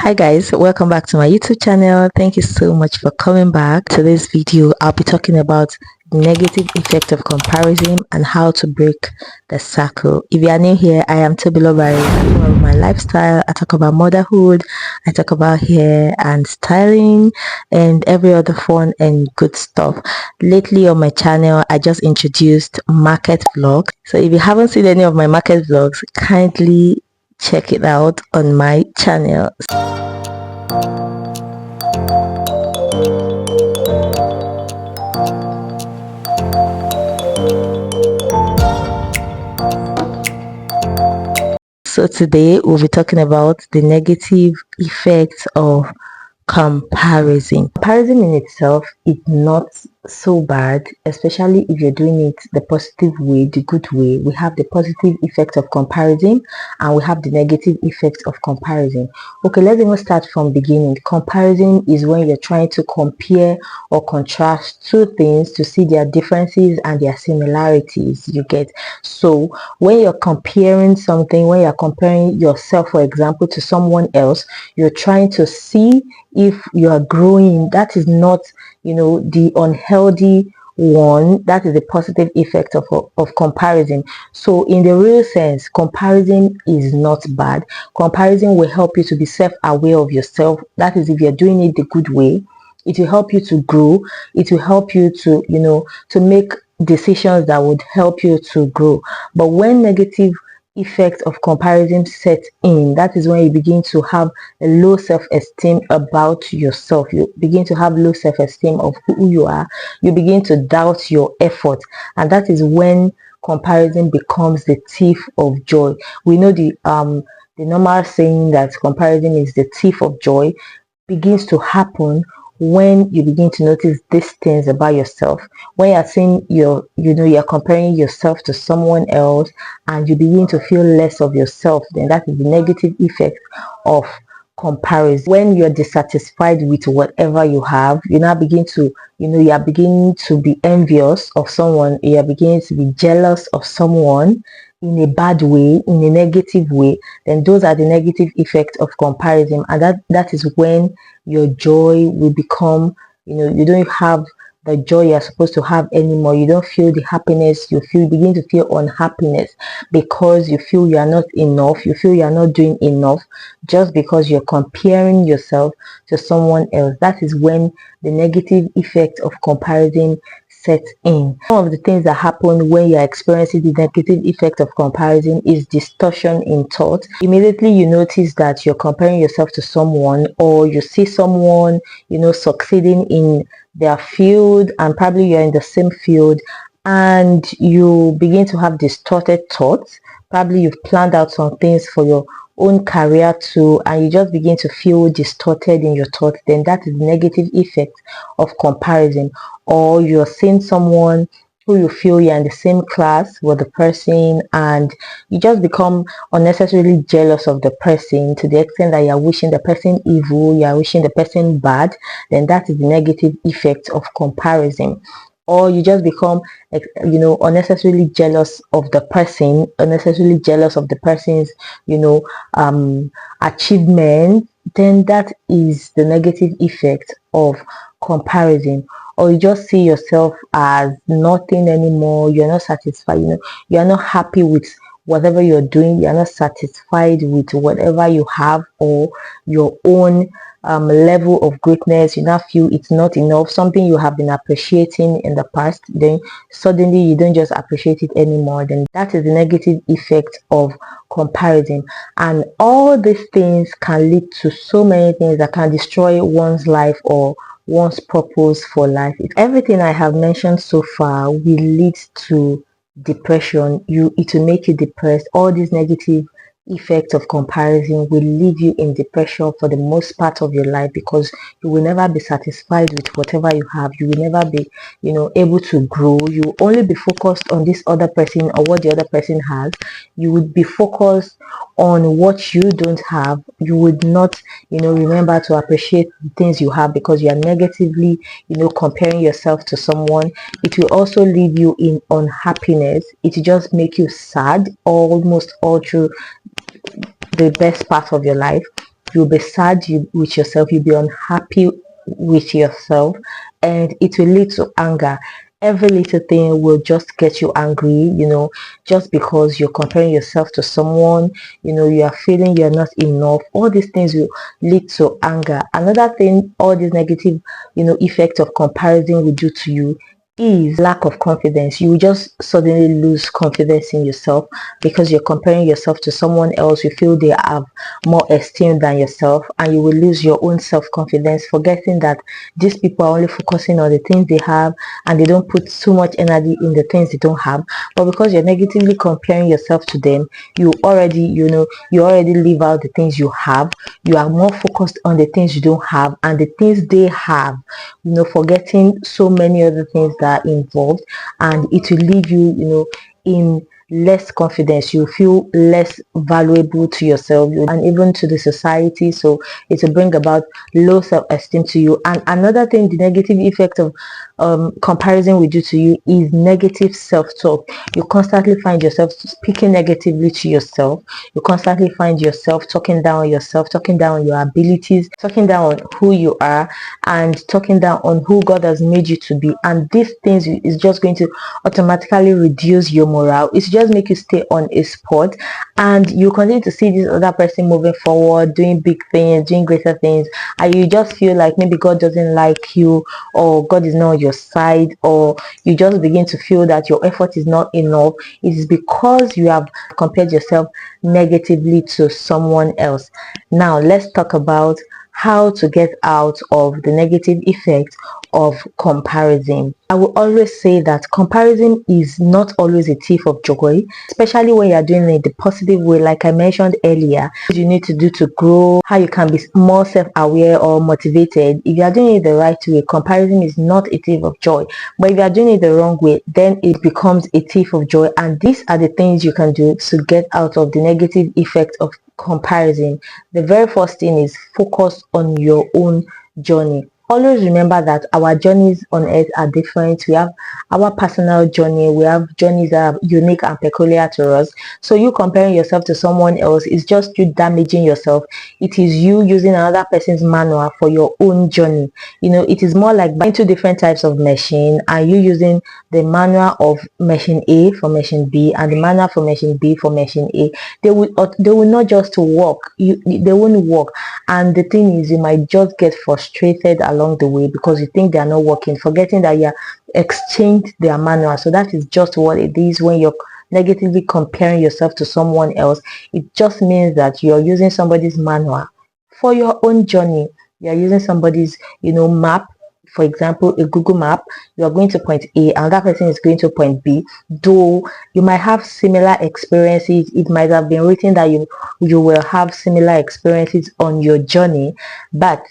Hi guys, welcome back to my YouTube channel. Thank you so much for coming back to this video. I'll be talking about negative effect of comparison and how to break the circle. If you are new here, I am Tobilo Barry. I talk about my lifestyle, I talk about motherhood, I talk about hair and styling and every other fun and good stuff. Lately on my channel, I just introduced market vlog. So if you haven't seen any of my market vlogs, kindly check it out on my channel. So today we'll be talking about the negative effects of comparison. Comparison in itself is not so bad, especially if you're doing it the positive way, the good way. We have the positive effect of comparison and we have the negative effect of comparison. Okay, let's even start from beginning. Comparison is when you're trying to compare or contrast two things to see their differences and their similarities. You get? So when you're comparing something, when you're comparing yourself, for example, to someone else, you're trying to see if you are growing. That is not, the unhealthy one. That is the positive effect of comparison. So in the real sense, comparison is not bad. Comparison will help you to be self-aware of yourself. That is, if you're doing it the good way, it will help you to grow. It will help you to, to make decisions that would help you to grow. But when negative effect of comparison set in, that is when you begin to have a low self-esteem about yourself. You begin to have low self-esteem of who you are. You begin to doubt your effort, and that is when comparison becomes the thief of joy. We know the normal saying that comparison is the thief of joy begins to happen when you begin to notice these things about yourself. When you're seeing you're comparing yourself to someone else and you begin to feel less of yourself, then that is the negative effect of comparison. When you're dissatisfied with whatever you have, you now begin to, you are beginning to be envious of someone, you are beginning to be jealous of someone in a bad way, in a negative way, then those are the negative effects of comparison. And that is when your joy will become, you don't have the joy you're supposed to have anymore. You don't feel the happiness. You begin to feel unhappiness because you feel you are not enough. You feel you are not doing enough just because you're comparing yourself to someone else. That is when the negative effect of comparison set in. Some of the things that happen when you're experiencing the negative effect of comparison is distortion in thought. Immediately you notice that you're comparing yourself to someone, or you see someone, succeeding in their field, and probably you're in the same field, and you begin to have distorted thoughts. Probably you've planned out some things for your own career too, and you just begin to feel distorted in your thoughts. Then that is the negative effect of comparison. Or you're seeing someone who you feel you're in the same class with the person, and you just become unnecessarily jealous of the person to the extent that you're wishing the person evil, you're wishing the person bad. Then that is the negative effect of comparison. Or you just become, unnecessarily jealous of the person, unnecessarily jealous of the person's, achievement. Then that is the negative effect of comparison. Or you just see yourself as nothing anymore. You're not satisfied. You're not happy with whatever you're doing. You're not satisfied with whatever you have or your own level of greatness. You now feel it's not enough. Something you have been appreciating in the past, then suddenly you don't just appreciate it anymore. Then that is the negative effect of comparison. And all these things can lead to so many things that can destroy one's life or one's purpose for life. Everything I have mentioned so far will lead to depression. It will make you depressed. All these negative effects of comparison will leave you in depression for the most part of your life, because you will never be satisfied with whatever you have. You will never be, able to grow. You will only be focused on this other person or what the other person has. You would be focused on what you don't have. You would not, remember to appreciate the things you have because you are negatively, comparing yourself to someone. It will also leave you in unhappiness. It will just make you sad almost all through the best part of your life. you'll be sad with yourself, you'll be unhappy with yourself, and it will lead to anger. Every little thing will just get you angry, just because you're comparing yourself to someone, you are feeling you're not enough. All these things will lead to anger. Another thing, all these negative, effect of comparison will do to you is lack of confidence. You will just suddenly lose confidence in yourself because you're comparing yourself to someone else. You feel they have more esteem than yourself, and you will lose your own self-confidence, forgetting that these people are only focusing on the things they have and they don't put too much energy in the things they don't have. But because you're negatively comparing yourself to them, you already leave out the things you have. You are more focused on the things you don't have and the things they have, forgetting so many other things that are involved, and it will leave you, in less confidence. You feel less valuable to yourself and even to the society. So it will bring about low self-esteem to you. And another thing, the negative effect of comparison will do to you is negative self-talk. You constantly find yourself speaking negatively to yourself. You constantly find yourself talking down on yourself, talking down on your abilities, talking down on who you are, and talking down on who God has made you to be. And these things is just going to automatically reduce your morale. It's just make you stay on a spot, and you continue to see this other person moving forward, doing big things, doing greater things, and you just feel like maybe God doesn't like you, or God is not on your side, or you just begin to feel that your effort is not enough. It is because you have compared yourself negatively to someone else. Now let's talk about how to get out of the negative effect of comparison. I will always say that comparison is not always a thief of joy, especially when you are doing it the positive way. Like I mentioned earlier, what you need to do to grow, how you can be more self-aware or motivated. If you are doing it the right way, comparison is not a thief of joy. But if you are doing it the wrong way, then it becomes a thief of joy. And these are the things you can do to get out of the negative effect of comparison. The very first thing is focus on your own journey. Always remember that our journeys on earth are different. We have our personal journey. We have journeys that are unique and peculiar to us. So you comparing yourself to someone else is just you damaging yourself. It is you using another person's manual for your own journey. It is more like buying two different types of machine, and you using the manual of machine A for machine B and the manual for machine B for machine A. They will not just work. They won't work. And the thing is, you might just get frustrated along the way because you think they are not working, forgetting that you exchanged their manual. So that is just what it is when you're negatively comparing yourself to someone else. It just means that you're using somebody's manual for your own journey. You're using somebody's map. For example, a Google map, you are going to point A, another person is going to point B. Though you might have similar experiences, it might have been written that you will have similar experiences on your journey, but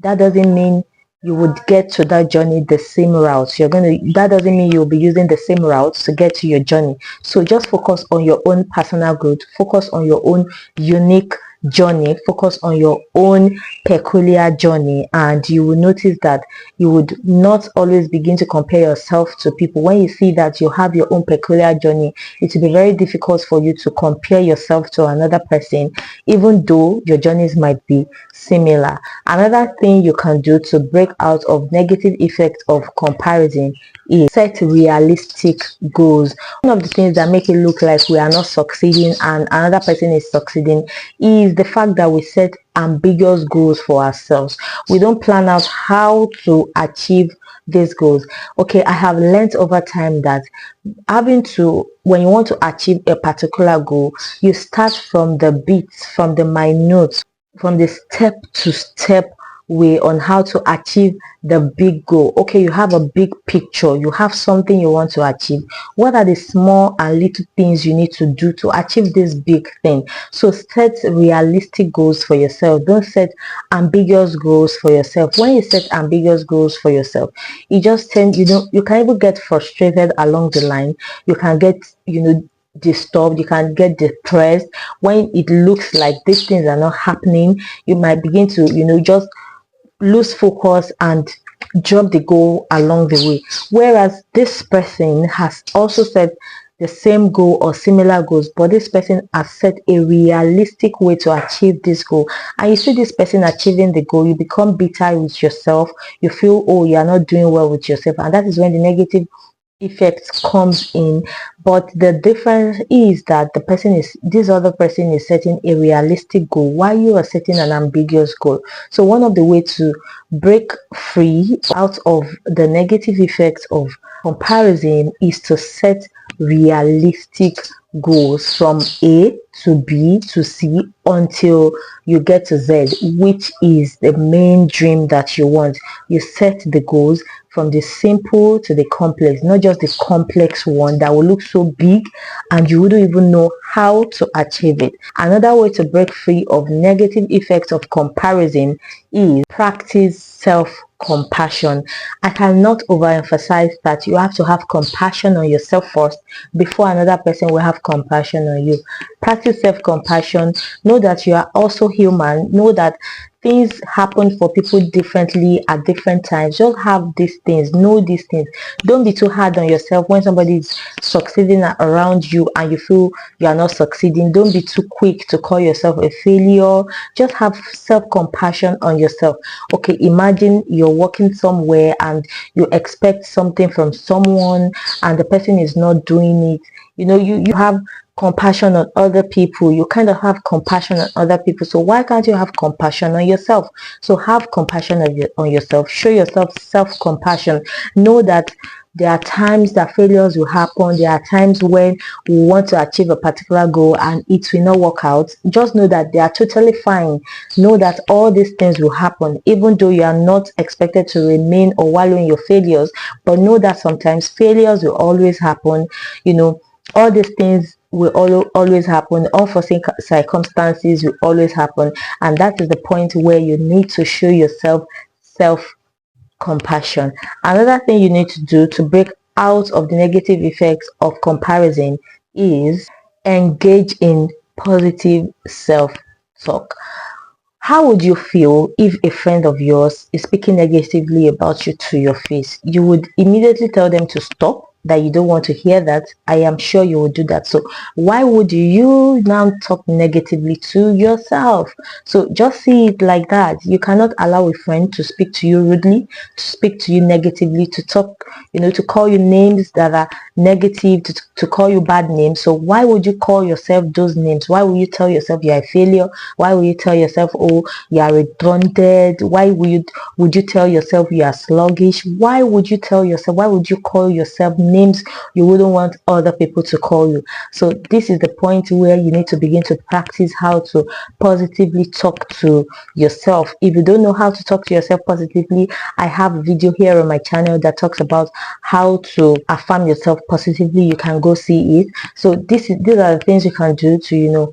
that doesn't mean you would get to that journey the same route. That doesn't mean you'll be using the same routes to get to your journey. So just focus on your own personal growth, focus on your own unique journey, focus on your own peculiar journey, and you will notice that you would not always begin to compare yourself to people. When you see that you have your own peculiar journey, it will be very difficult for you to compare yourself to another person, even though your journeys might be similar. Another thing you can do to break out of negative effects of comparison is set realistic goals. One of the things that make it look like we are not succeeding and another person is succeeding is the fact that we set ambiguous goals for ourselves. We don't plan out how to achieve these goals. Okay, I have learned over time that when you want to achieve a particular goal, you start from the bits, from the minute, from the step to step way on how to achieve the big goal. Okay, you have a big picture, you have something you want to achieve. What are the small and little things you need to do to achieve this big thing? So set realistic goals for yourself. Don't set ambiguous goals for yourself. When you set ambiguous goals for yourself, you just you can even get frustrated along the line. You can get disturbed, you can get depressed when it looks like these things are not happening. You might begin to just lose focus and drop the goal along the way, whereas this person has also set the same goal or similar goals, but this person has set a realistic way to achieve this goal, and you see this person achieving the goal, you become bitter with yourself. You feel, oh, you are not doing well with yourself, and that is when the negative effects comes in. But the difference is that this other person is setting a realistic goal while you are setting an ambiguous goal. So one of the way to break free out of the negative effects of comparison is to set realistic goals from A to B to C until you get to Z, which is the main dream that you want. You set the goals from the simple to the complex, not just the complex one that will look so big and you wouldn't even know how to achieve it. Another way to break free of negative effects of comparison is practice self-compassion. I cannot overemphasize that you have to have compassion on yourself first before another person will have compassion on you. Practice self-compassion. Know that you are also human. Know that things happen for people differently at different times. Just have these things, know these things. Don't be too hard on yourself when somebody is succeeding around you and you feel you are not succeeding. Don't be too quick to call yourself a failure. Just have self-compassion on yourself. Okay, imagine you're working somewhere and you expect something from someone and the person is not doing it. You have compassion on other people. You kind of have compassion on other people. So why can't you have compassion on yourself? So have compassion on yourself. Show yourself self-compassion. Know that there are times that failures will happen. There are times when we want to achieve a particular goal and it will not work out. Just know that they are totally fine. Know that all these things will happen, even though you are not expected to remain or wallow in your failures. But know that sometimes failures will always happen. All these things will always happen. Unforeseen circumstances will always happen, and that is the point where you need to show yourself self-compassion. Another thing you need to do to break out of the negative effects of comparison is engage in positive self-talk. How would you feel if a friend of yours is speaking negatively about you to your face? You would immediately tell them to stop, that you don't want to hear that. I am sure you would do that. So why would you now talk negatively to yourself? So just see it like that. You cannot allow a friend to speak to you rudely, to speak to you negatively, to talk, to call you names that are negative, to call you bad names. So why would you call yourself those names? Why would you tell yourself you're a failure? Why would you tell yourself, oh, you are redundant? Why would you tell yourself you are sluggish? Why would you call yourself names you wouldn't want other people to call you? So this is the point where you need to begin to practice how to positively talk to yourself. If you don't know how to talk to yourself positively, I have a video here on my channel that talks about how to affirm yourself positively. You can go see it. So these are the things you can do to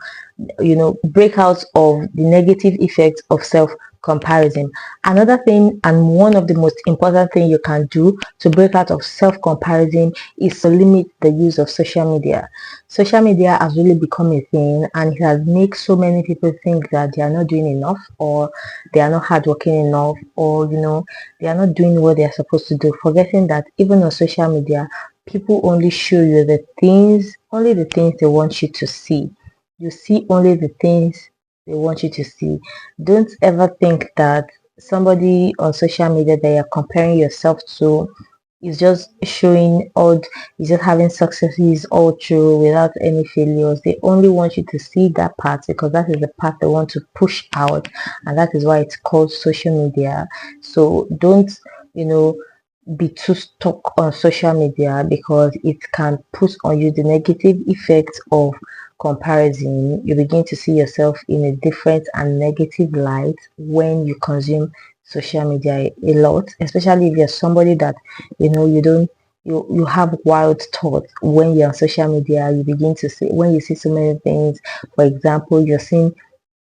break out of the negative effects of self-comparison. Another thing, and one of the most important thing you can do to break out of self-comparison, is to limit the use of social media. Social media has really become a thing, and it has made so many people think that they are not doing enough, or they are not hardworking enough, or they are not doing what they are supposed to do, forgetting that even on social media, people only show you only the things they want you to see. You see only the things they want you to see. Don't ever think that somebody on social media that you're comparing yourself to is just is just having successes all through without any failures. They only want you to see that part because that is the part they want to push out, and that is why it's called social media. So don't be too stuck on social media, because it can put on you the negative effects of comparison. You begin to see yourself in a different and negative light when you consume social media a lot, especially if you're somebody that you have wild thoughts. When you're on social media, you begin to see, when you see so many things, for example, you're seeing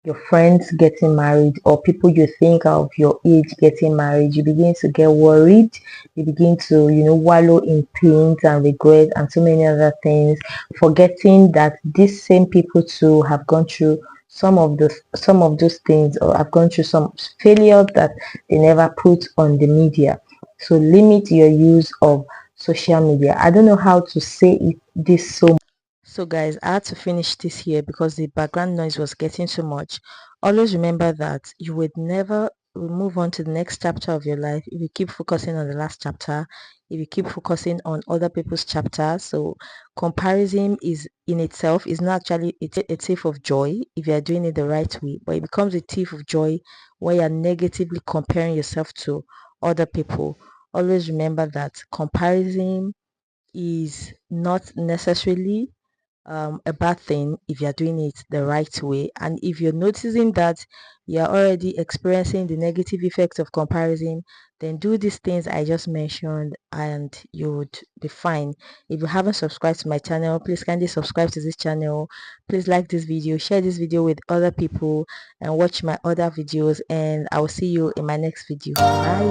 your friends getting married, or people you think of your age getting married, you begin to get worried. You begin to wallow in pains and regret and so many other things, forgetting that these same people too have gone through some of those things, or have gone through some failure that they never put on the media. So limit your use of social media. I don't know how to say this so guys, I had to finish this here because the background noise was getting too much. Always remember that you would never move on to the next chapter of your life if you keep focusing on the last chapter, if you keep focusing on other people's chapters. So comparison is in itself is not actually a thief of joy if you are doing it the right way, but it becomes a thief of joy when you are negatively comparing yourself to other people. Always remember that comparison is not necessarily a bad thing if you're doing it the right way. And if you're noticing that you're already experiencing the negative effects of comparison, then do these things I just mentioned and you would be fine. If you haven't subscribed to my channel, please kindly subscribe to this channel. Please like this video, share this video with other people, and watch my other videos, and I will see you in my next video. Bye.